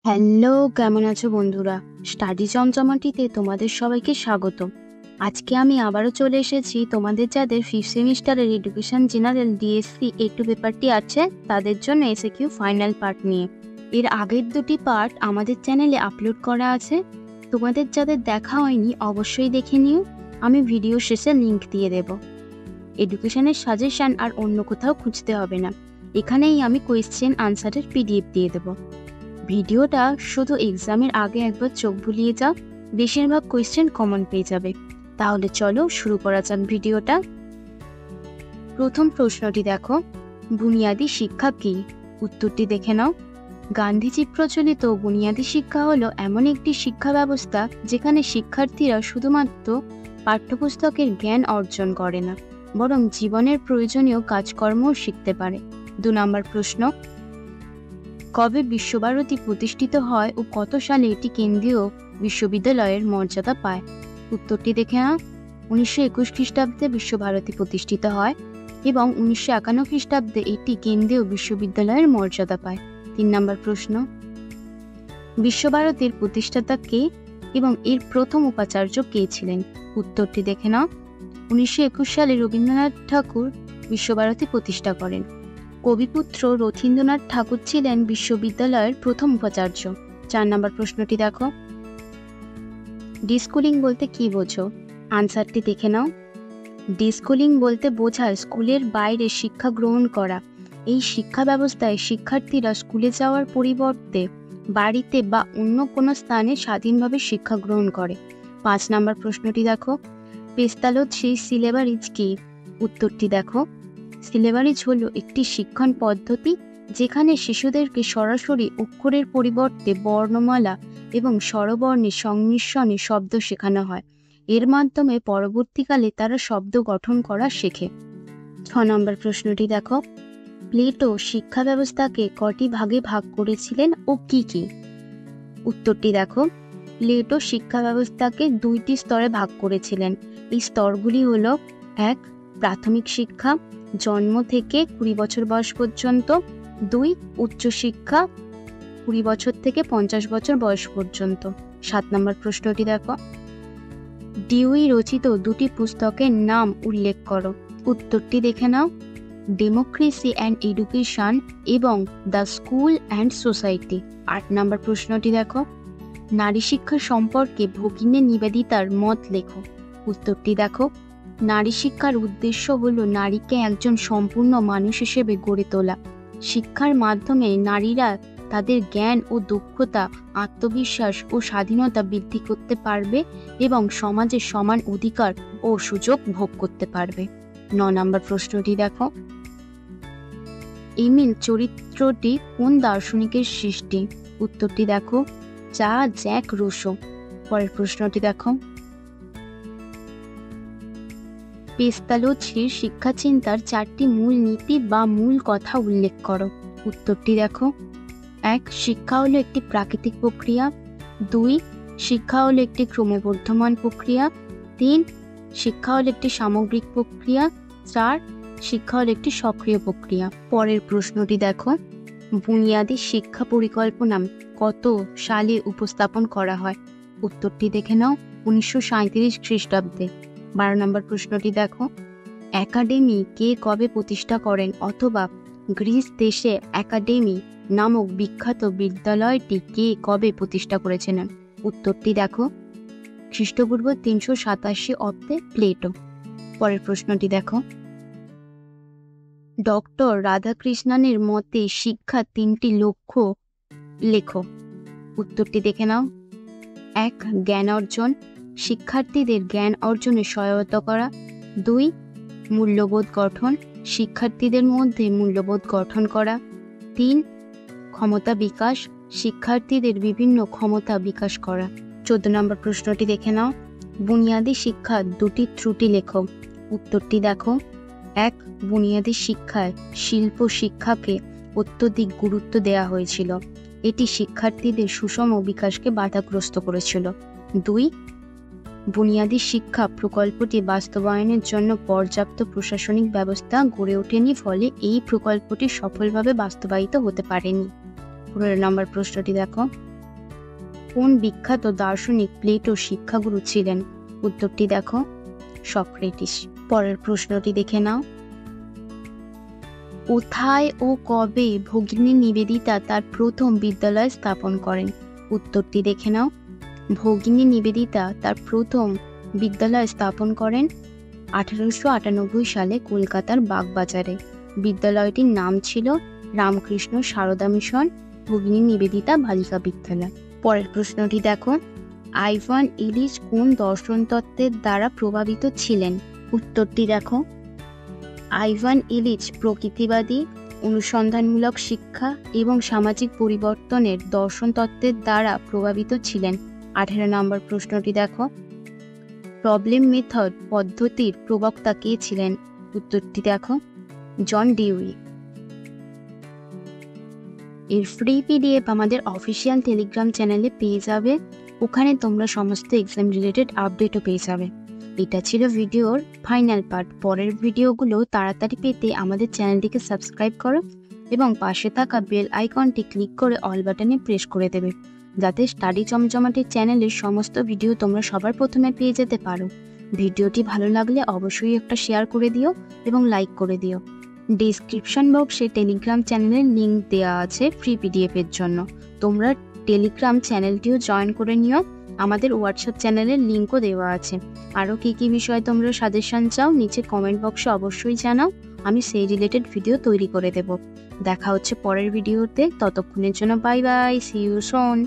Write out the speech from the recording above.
Hello, কেমন আছো বন্ধুরা? স্টাডি চমচমাটিতে তোমাদের সবাইকে স্বাগত। আজকে আমি আবারও চলে এসেছি তোমাদের যাদের ফিফথ সেমিস্টারের এডুকেশন জেনারেল ডিএসসি A2 পেপারটি আছে তাদের জন্য এসএকিউ ফাইনাল পার্ট নিয়ে। এর আগের দুটি পার্ট আমাদের চ্যানেলে আপলোড করা আছে, তোমাদের যাদের দেখা হয়নি অবশ্যই দেখে নিও। আমি ভিডিও শেষে লিংক দিয়ে দেব। এডুকেশনের সাজেশন আর অন্য কোথাও খুঁজতে হবে না, এখানেই আমি কোয়েশ্চেন আনসারের PDF দিয়ে দেবো। ভিডিওটা শুধু এক্সামের আগে একবার চোখ বুলিয়ে যাও, বেশিরভাগ কোয়েশ্চেন কমন পেয়ে যাবে। তাহলে চলো শুরু করা যাক ভিডিওটা। প্রথম প্রশ্নটি দেখো, বুনিয়াদী শিক্ষা কি? উত্তরটি দেখে নাও। গান্ধীজি প্রচলিত বুনিয়াদী শিক্ষা হলো এমন একটি শিক্ষা ব্যবস্থা যেখানে শিক্ষার্থীরা শুধুমাত্র পাঠ্যপুস্তকের জ্ঞান অর্জন করে না, বরং জীবনের প্রয়োজনীয় কাজকর্মও শিখতে পারে। 2 নম্বর প্রশ্ন, কবে বিশ্বভারতী প্রতিষ্ঠিত হয় ও কত সালে এটি কেন্দ্রীয় বিশ্ববিদ্যালয়ের মর্যাদা পায়? উত্তরটি দেখে নাও। 1921 খ্রিস্টাব্দে বিশ্বভারতী প্রতিষ্ঠিত হয় এবং 1951 খ্রিস্টাব্দে এটি কেন্দ্রীয় বিশ্ববিদ্যালয়ের মর্যাদা পায়। 3 নম্বর প্রশ্ন, বিশ্বভারতীর প্রতিষ্ঠাতা কে এবং এর প্রথম উপাচার্য কে ছিলেন? উত্তরটি দেখে নাও। 1921 সালে রবীন্দ্রনাথ ঠাকুর বিশ্বভারতী প্রতিষ্ঠা করেন। কবিপুত্র রথীন্দ্রনাথ ঠাকুর ছিলেন বিশ্ববিদ্যালয়ের প্রথম উপাচার্য। 4 নম্বর প্রশ্নটি দেখো, ডিস্কুলিং বলতে কি বোঝো? আনসারটি দেখে নাও। ডিস্কুলিং বলতে বোঝায় স্কুলের বাইরে শিক্ষা গ্রহণ করা। এই শিক্ষা ব্যবস্থায় শিক্ষার্থীরা স্কুলে যাওয়ার পরিবর্তে বাড়িতে বা অন্য কোনো স্থানে স্বাধীনভাবে শিক্ষা গ্রহণ করে। 5 নম্বর প্রশ্নটি দেখো, পেস্তালোচ্ছি সিলেবারিজ কি? উত্তরটি দেখো। সিলেবারিজ হলো একটি শিক্ষণ পদ্ধতি যেখানে শিশুদেরকে সরাসরি অক্ষরের পরিবর্তে বর্ণমালা এবং স্বরবর্ণের সংমিশ্রণে শব্দ শেখানো হয়। এর মাধ্যমে পরবর্তীকালে তারা শব্দ গঠন করা শেখে। 6 নম্বর প্রশ্নটি দেখো, প্লেটো শিক্ষা ব্যবস্থাকে কটি ভাগে ভাগ করেছিলেন ও কি কি? উত্তরটি দেখো। প্লেটো শিক্ষা ব্যবস্থাকে 2টি স্তরে ভাগ করেছিলেন। এই স্তরগুলি হলো: 1. প্রাথমিক শিক্ষা, জন্ম থেকে 20 বছর বয়স পর্যন্ত। 2. উচ্চশিক্ষা, 20 বছর থেকে 50 বছর বয়স পর্যন্ত। 7 নম্বর প্রশ্নটি দেখো, ডিউই রচিত 2টি পুস্তকের নাম উল্লেখ করো। উত্তরটি দেখে নাও। ডেমোক্রেসি অ্যান্ড এডুকেশন এবং দ্য স্কুল অ্যান্ড সোসাইটি। 8 নম্বর প্রশ্নটি দেখো, নারী শিক্ষা সম্পর্কে ভগিনী নিবেদিতার মত লেখো। উত্তরটি দেখো। নারী শিক্ষার উদ্দেশ্য হলো নারীকে একজন সম্পূর্ণ মানুষ হিসেবে গড়ে তোলা। শিক্ষার মাধ্যমে নারীরা তাদের জ্ঞান ও দক্ষতা, আত্মবিশ্বাস ও স্বাধীনতা বৃদ্ধি করতে পারবে এবং সমাজে সমান অধিকার ও সুযোগ ভোগ করতে পারবে। 9 নম্বর প্রশ্নটি দেখো, এমিল চরিত্রটি কোন দার্শনিকের সৃষ্টি? উত্তরটি দেখো। Jacques Rousseau. পরের প্রশ্নটি দেখো, পেস্তালোচ্ছির শিক্ষা চিন্তার 4টি মূল নীতি বা মূল কথা উল্লেখ করো। উত্তরটি দেখো। 1. শিক্ষা হলো একটি প্রাকৃতিক প্রক্রিয়া। 2. শিক্ষা হলো একটি ক্রমবর্ধমান প্রক্রিয়া। 3. শিক্ষা হলো একটি সামগ্রিক প্রক্রিয়া। 4. শিক্ষা হলো একটি সক্রিয় প্রক্রিয়া। পরের প্রশ্নটি দেখো, বুনিয়াদী শিক্ষা পরিকল্পনা কত সালে উপস্থাপন করা হয়? উত্তরটি দেখে নাও। 1937 খ্রিস্টাব্দে। 12 নম্বর প্রশ্নটি দেখো, একাডেমি কে কবে প্রতিষ্ঠা করেন অথবা গ্রিস দেশে একাডেমি নামক বিখ্যাত বিদ্যালয়টি কে কবে প্রতিষ্ঠা করেছিলেন? উত্তরটি দেখো। খ্রিস্টপূর্ব 387 অব্দে প্লেটো। পরের প্রশ্নটি দেখো, ডক্টর রাধাকৃষ্ণনের মতে শিক্ষা 3টি লক্ষ্য লেখো। উত্তরটি দেখে নাও। 1. জ্ঞান অর্জন, শিক্ষার্থীদের জ্ঞান অর্জনে সহায়তা করা। 2. মূল্যবোধ গঠন, শিক্ষার্থীদের মধ্যে মূল্যবোধ গঠন করা। 3. ক্ষমতা বিকাশ, শিক্ষার্থীদের বিভিন্ন ক্ষমতা বিকাশ করা। 14 নম্বর প্রশ্নটি দেখে নাও, বুনিয়াদী শিক্ষা 2টি ত্রুটি লেখো। উত্তরটি দেখো। 1. বুনিয়াদী শিক্ষায় শিল্প শিক্ষাকে অত্যধিক গুরুত্ব দেওয়া হয়েছিল। এটি শিক্ষার্থীদের সুষম বিকাশকে বাধাগ্রস্ত করেছিল। 2. বুনিয়াদী শিক্ষা প্রকল্পটি বাস্তবায়নের জন্য পর্যাপ্ত প্রশাসনিক ব্যবস্থা গড়ে ওঠেনি, ফলে এই প্রকল্পটি সফলভাবে বাস্তবায়িত হতে পারেনি। 15 নম্বর প্রশ্নটি দেখো, কোন বিখ্যাত দার্শনিক প্লেটোর শিক্ষাগুরু ছিলেন? উত্তরটি দেখো, সক্রেটিস। পরের প্রশ্নটি দেখে নাও। কোথায় ও কবে ভগিনী নিবেদিতা তার প্রথম বিদ্যালয় স্থাপন করেন? উত্তরটি দেখে নাও। ভগিনী নিবেদিতা তার প্রথম বিদ্যালয় স্থাপন করেন 1898 সালে কলকাতার বাগবাজারে। বিদ্যালয়টির নাম ছিল রামকৃষ্ণ সারদা মিশন ভগিনী নিবেদিতা বালিকা বিদ্যালয়। পরের প্রশ্নটি দেখো। আইভান ইলিচ কোন দর্শন তত্ত্বের দ্বারা প্রভাবিত ছিলেন? উত্তরটি দেখো, আইভান ইলিচ প্রকৃতিবাদী, অনুসন্ধানমূলক শিক্ষা এবং সামাজিক পরিবর্তনের দর্শন তত্ত্বের দ্বারা প্রভাবিত ছিলেন। 18 নম্বর প্রশ্নটি দেখো। প্রবলেম মেথড পদ্ধতির প্রবক্তা কে ছিলেন? উত্তরটি দেখো, জন ডিউই। এর ফ্রি পিডিএফ আমাদের অফিসিয়াল টেলিগ্রাম চ্যানেলে পেয়ে যাবে। ওখানে তোমরা সমস্ত এক্সাম রিলেটেড আপডেটও পেয়ে যাবে। এটা ছিল ভিডিওর ফাইনাল পার্ট। পরের ভিডিওগুলো তাড়াতাড়ি পেতে আমাদের চ্যানেলটিকে সাবস্ক্রাইব করো এবং পাশে থাকা বেল আইকনটি ক্লিক করে অল বাটনে প্রেস করে দেবে, যাতে স্টাডি জমজমাটির চ্যানেলের সমস্ত ভিডিও তোমরা সবার প্রথমে পেয়ে যেতে পারো। ভিডিওটি ভালো লাগলে অবশ্যই একটা শেয়ার করে দিও এবং লাইক করে দিও। ডিসক্রিপশন বক্সে টেলিগ্রাম চ্যানেলের লিঙ্ক দেওয়া আছে ফ্রি পিডিএফ এর জন্য। তোমরা টেলিগ্রাম চ্যানেলটিও জয়েন করে নিও। আমাদের হোয়াটসঅ্যাপ চ্যানেলের লিঙ্কও দেওয়া আছে। আরও কী কী বিষয়ে তোমরা সাজেশন চাও নিচে কমেন্ট বক্সে অবশ্যই জানাও, আমি সেই রিলেটেড ভিডিও তৈরি করে দেব। দেখা হচ্ছে পরের ভিডিওতে, ততক্ষণের জন্য bye bye, see you soon.